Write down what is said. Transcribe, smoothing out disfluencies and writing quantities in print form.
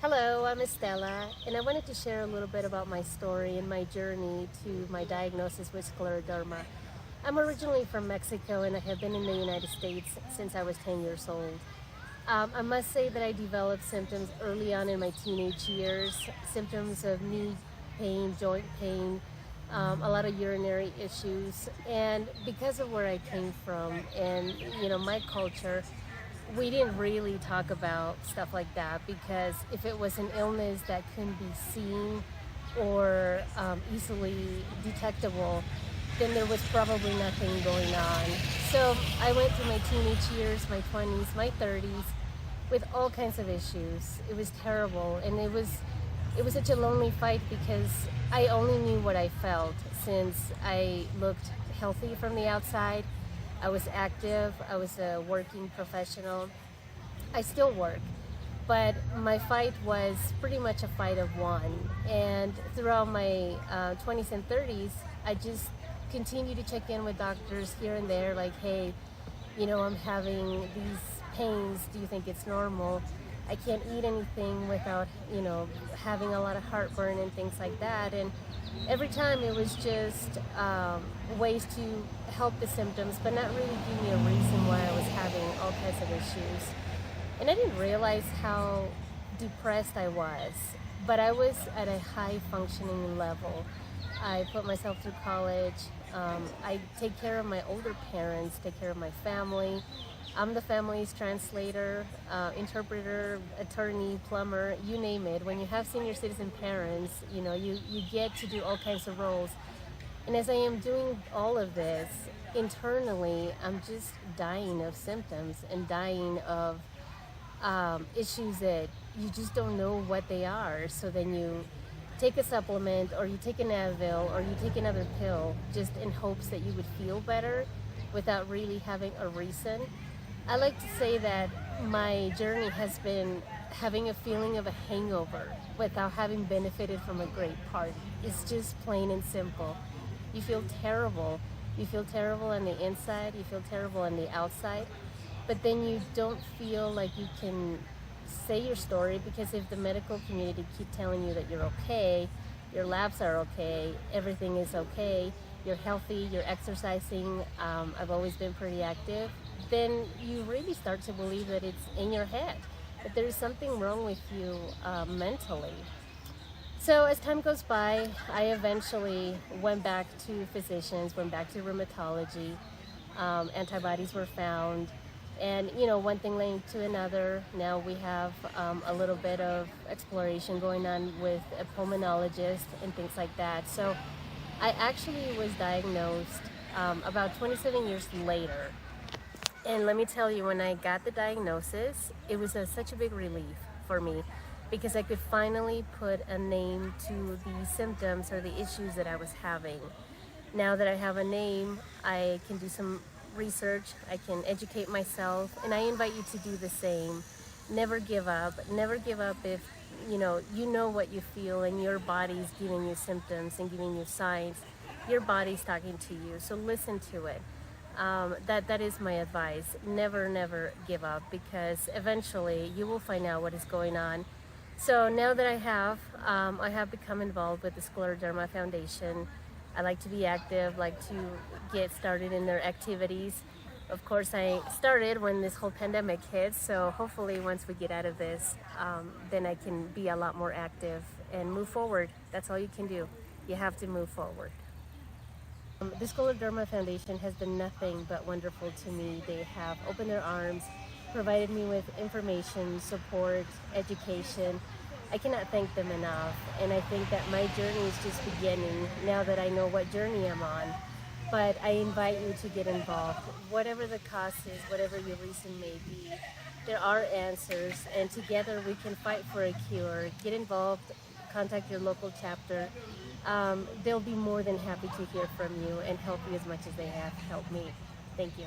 Hello, I'm Esthela, and I wanted to share a little bit about my story and my journey to my diagnosis with scleroderma. I'm originally from Mexico and I have been in the United States since I was 10 years old. I must say that I developed symptoms early on in my teenage years, symptoms of knee pain, joint pain, a lot of urinary issues, and because of where I came from and my culture, we didn't really talk about stuff like that because if it was an illness that couldn't be seen or easily detectable, then there was probably nothing going on. So I went through my teenage years, my 20s, my 30s, with all kinds of issues. It was terrible, and it was such a lonely fight because I only knew what I felt since I looked healthy from the outside. I was active, I was a working professional. I still work, but my fight was pretty much a fight of one. And throughout my 20s and 30s, I just continued to check in with doctors here and there, like, hey, I'm having these pains. Do you think it's normal? I can't eat anything without, having a lot of heartburn and things like that. And every time it was just ways to help the symptoms, but not really give me a reason why I was having all kinds of issues. And I didn't realize how depressed I was, but I was at a high functioning level. I put myself through college. I take care of my older parents, take care of my family. I'm the family's translator, interpreter, attorney, plumber, you name it. When you have senior citizen parents, you get to do all kinds of roles. And as I am doing all of this, internally, I'm just dying of symptoms and dying of issues that you just don't know what they are. So then you take a supplement or you take an Advil or you take another pill just in hopes that you would feel better without really having a reason. I like to say that my journey has been having a feeling of a hangover without having benefited from a great party. It's just plain and simple. You feel terrible. You feel terrible on the inside, you feel terrible on the outside, but then you don't feel like you can say your story because if the medical community keep telling you that you're okay, your labs are okay, everything is okay, you're healthy, you're exercising, I've always been pretty active, then you really start to believe that it's in your head, that there's something wrong with you mentally. So as time goes by, I eventually went back to physicians, went back to rheumatology. Antibodies were found, and one thing led to another. Now we have a little bit of exploration going on with a pulmonologist and things like that. So I actually was diagnosed about 27 years later. And let me tell you, when I got the diagnosis, it was such a big relief for me because I could finally put a name to the symptoms or the issues that I was having. Now that I have a name, I can do some research, I can educate myself, and I invite you to do the same. Never give up. Never give up if you know what you feel and your body's giving you symptoms and giving you signs. Your body's talking to you, so listen to it. That is my advice. Never give up because eventually you will find out what is going on. So now that I have become involved with the Scleroderma Foundation. I like to be active, like to get started in their activities. Of course, I started when this whole pandemic hit, so hopefully once we get out of this, then I can be a lot more active and move forward. That's all you can do. You have to move forward. The Scleroderma Foundation has been nothing but wonderful to me. They have opened their arms, provided me with information, support, education. I cannot thank them enough, and I think that my journey is just beginning now that I know what journey I'm on. But I invite you to get involved. Whatever the cost is, whatever your reason may be, there are answers, and together we can fight for a cure. Get involved, contact your local chapter. They'll be more than happy to hear from you and help you as much as they have helped me. Thank you.